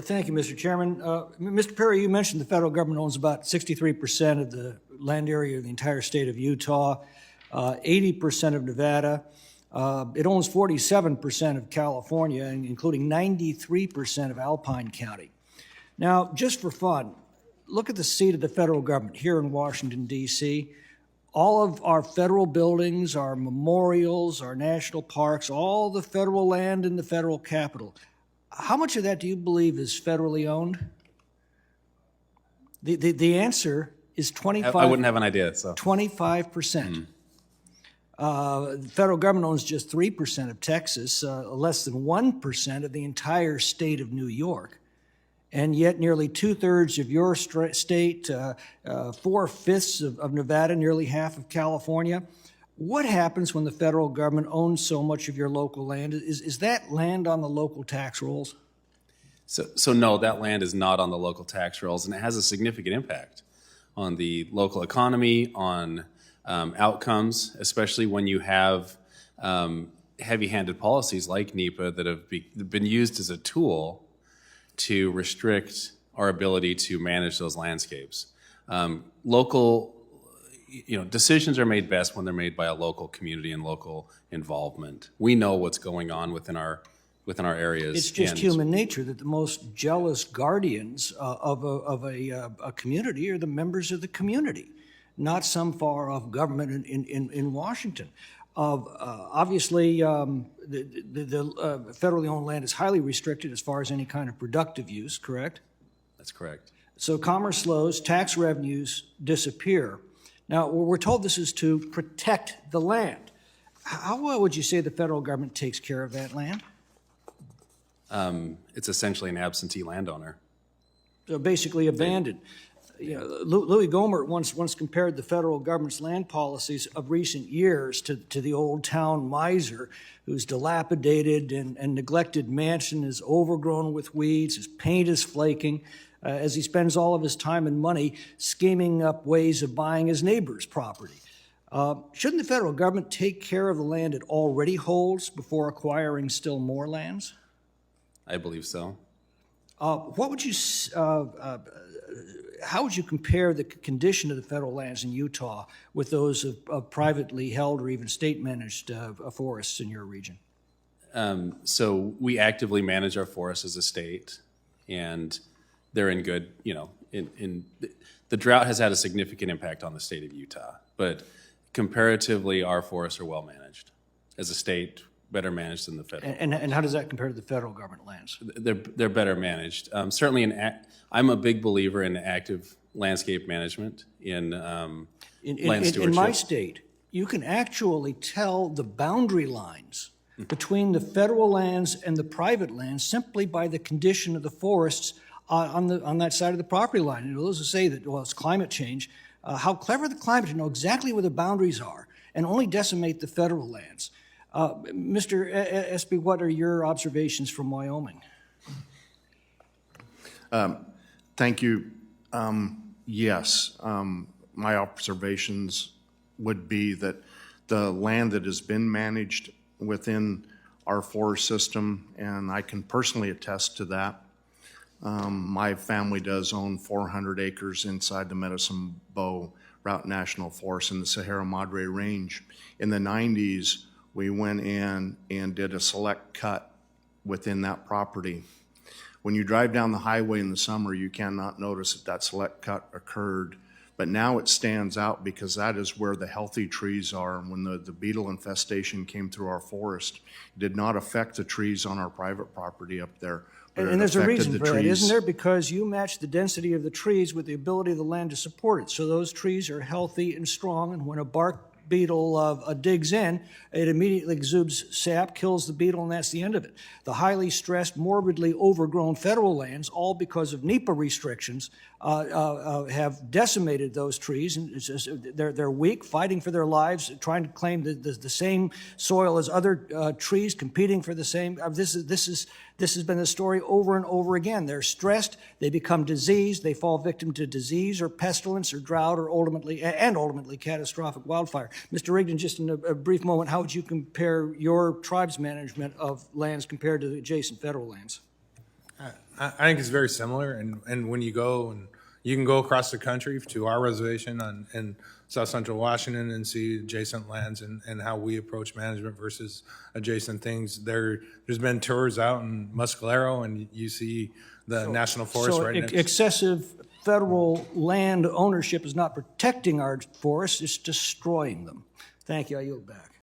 Thank you, Mr. Chairman. Mr. Perry, you mentioned the federal government owns about 63% of the land area of the entire state of Utah, 80% of Nevada. It owns 47% of California, including 93% of Alpine County. Now, just for fun, look at the seat of the federal government here in Washington, D.C. All of our federal buildings, our memorials, our national parks, all the federal land in the federal capital. How much of that do you believe is federally owned? The answer is 25%. I wouldn't have an idea. So 25%. The federal government owns just 3% of Texas, less than 1% of the entire state of New York. And yet nearly 2/3 of your state, 4/5 of Nevada, nearly half of California. What happens when the federal government owns so much of your local land? Is that land on the local tax rolls? So no, that land is not on the local tax rolls, and it has a significant impact on the local economy, on outcomes, especially when you have heavy-handed policies like NEPA that have been used as a tool to restrict our ability to manage those landscapes. Local, decisions are made best when they're made by a local community and local involvement. We know what's going on within our areas. It's just human nature that the most jealous guardians of a community are the members of the community, not some far-off government in Washington. Obviously, the federally owned land is highly restricted as far as any kind of productive use, correct? That's correct. So commerce slows, tax revenues disappear. Now, we're told this is to protect the land. How well would you say the federal government takes care of that land? It's essentially an absentee landowner. So basically abandoned. Louis Gohmert once compared the federal government's land policies of recent years to the old town miser whose dilapidated and neglected mansion is overgrown with weeds, his paint is flaking, as he spends all of his time and money scheming up ways of buying his neighbor's property. Shouldn't the federal government take care of the land it already holds before acquiring still more lands? I believe so. What would you how would you compare the condition of the federal lands in Utah with those of privately held or even state-managed forests in your region? So we actively manage our forests as a state, and they're in good, the drought has had a significant impact on the state of Utah, but comparatively our forests are well managed. As a state, better managed than the federal. And how does that compare to the federal government lands? They're better managed. Certainly, I'm a big believer in active landscape management in land stewardship. In my state, you can actually tell the boundary lines between the federal lands and the private lands simply by the condition of the forests on that side of the property line. And those who say that, well, it's climate change, how clever the climate to know exactly where the boundaries are and only decimate the federal lands. Mr. Espy, what are your observations from Wyoming? Thank you. Yes, my observations would be that the land that has been managed within our forest system, and I can personally attest to that. My family does own 400 acres inside the Medicine Bow Route National Forest in the Sierra Madre Range. In the 90s, we went in and did a select cut within that property. When you drive down the highway in the summer, you cannot notice that select cut occurred, but now it stands out because that is where the healthy trees are. And when the beetle infestation came through our forest, it did not affect the trees on our private property up there. And there's a reason for that, isn't there? Because you match the density of the trees with the ability of the land to support it. So those trees are healthy and strong, and when a bark beetle digs in, it immediately exudes sap, kills the beetle, and that's the end of it. The highly stressed, morbidly overgrown federal lands, all because of NEPA restrictions, have decimated those trees, and it's just, they're weak, fighting for their lives, trying to claim the same soil as other trees, competing for the same. This has been the story over and over again. They're stressed, they become diseased, they fall victim to disease or pestilence or drought or ultimately catastrophic wildfire. Mr. Rigdon, just in a brief moment, how would you compare your tribe's management of lands compared to the adjacent federal lands? I think it's very similar, and when you go and you can go across the country to our reservation in South Central Washington and see adjacent lands and how we approach management versus adjacent things. There's been tours out in Muscalero, and you see the national forest So right next. excessive federal land ownership is not protecting our forests, it's destroying them. Thank you. I yield back.